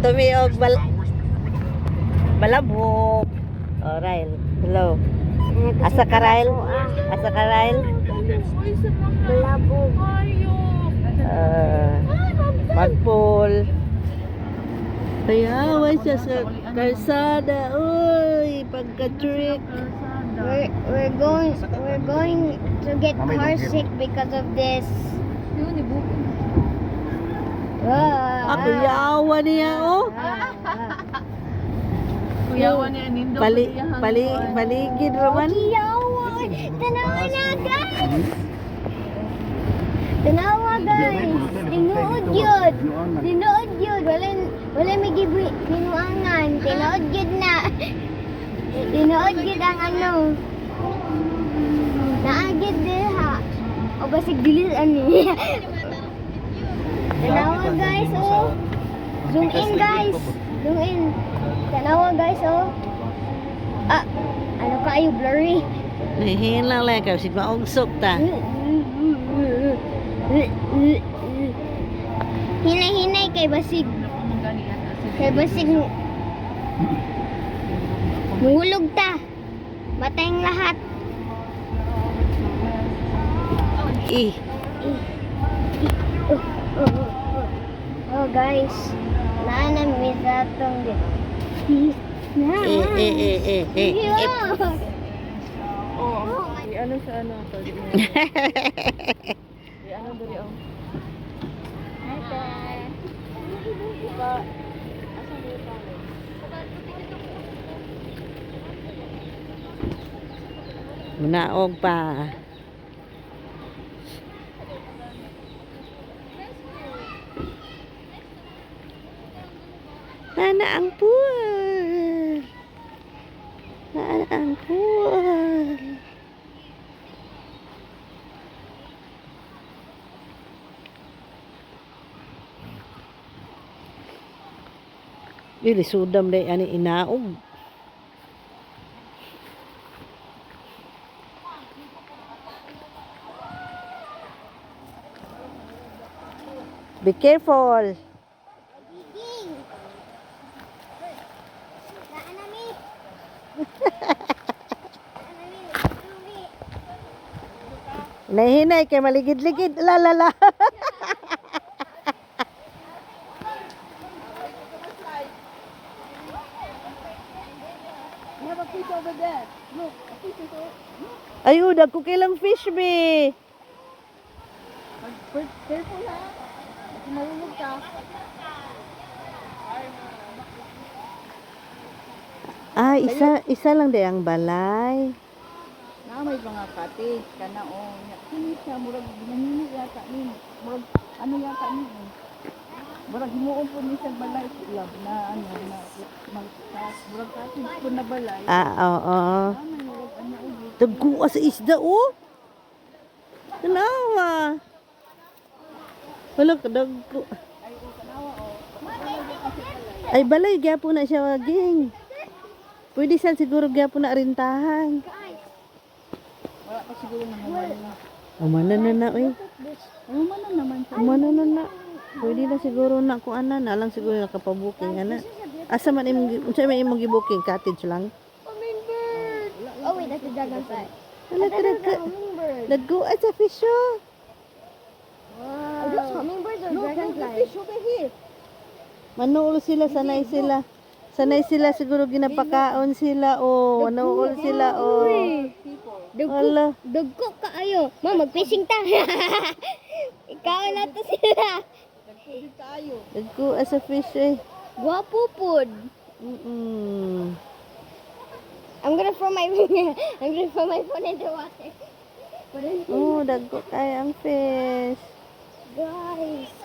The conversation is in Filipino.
dumi og balabok. Oh, Ryle. Hello. Asa ka, Ryle? Asa ka, Ryle? Balabog. Magpool. Ayaw siya sa kalsada. Uy, pagka-trick. We're going to get car sick because of this. Ako yawa niya, oh. Kuyawan niya nindo. Baligid raman. Yawa! Tanawa na, guys! Tanawa, guys! Tinuod yun! Tinuod yun! Wala may ginuangan. Tinuod yun na. Tinuod yun ang ano. Naagid din ha. O ba sigilid ano. Tanawa, guys, oh. Zoom in, guys. Zoom in. Tanawa, guys, oh. Ah, ano kayo, blurry. Nahihin lang lang ka. Sige maugsok ta. Hinay-hinay kay basig. Kay basig. Mahulog ta. Matayang lahat. Oh guys, naanami sa itong Ano sa ano to? Ano dali oh. Munaog pa. Nana ang pool. Nana ang pool. Dili sudam day ani inaog. Be careful. Nahinay kay maligid-ligid. La la la. You have a fish over there. Look, a fish is over. Ayun, dagko kilang fish be. Careful ha. Kasi mahulog ka. Ah, isa lang day ang balay. Na may mga katis kana o. Kini siya murag ginanini yata ni. Murag ano yata ni. Murag himuon po ni sa balay sila na ano na murag katis po na balay. Ah, oo. May murag ano ulit. Dagko sa isda oh. Tanawa. Wala ka dagko. Ay balay gyapon na siya waging. Pwede saan siguro gyapon na rintahan. Wala pa siguro na humana. Umana na oy. Humana naman siya. Umana na. Pwede na siguro na kung ana na lang siguro nakapabuking ana. Asa man imong unsa man imong gibuking cottage lang. Hummingbird! Oh wait, that's a dragonfly. Wala ka Hummingbird. Naggo at sa fish oh. Wow. Are those hummingbirds or Look, there's a dragonflies? fish over here. Manuol sila, sanay sila. Sanay sila siguro ginapakaon sila o manuol sila o. Wala. Dugko ka ayo. Ma, mag-fishing ta. Ikaw na to sila. Nagpili tayo. Naggo at sa fish eh. Guwapo pod. I'm gonna throw my phone in the water. Oh, dagko kaya ang fish. Guys.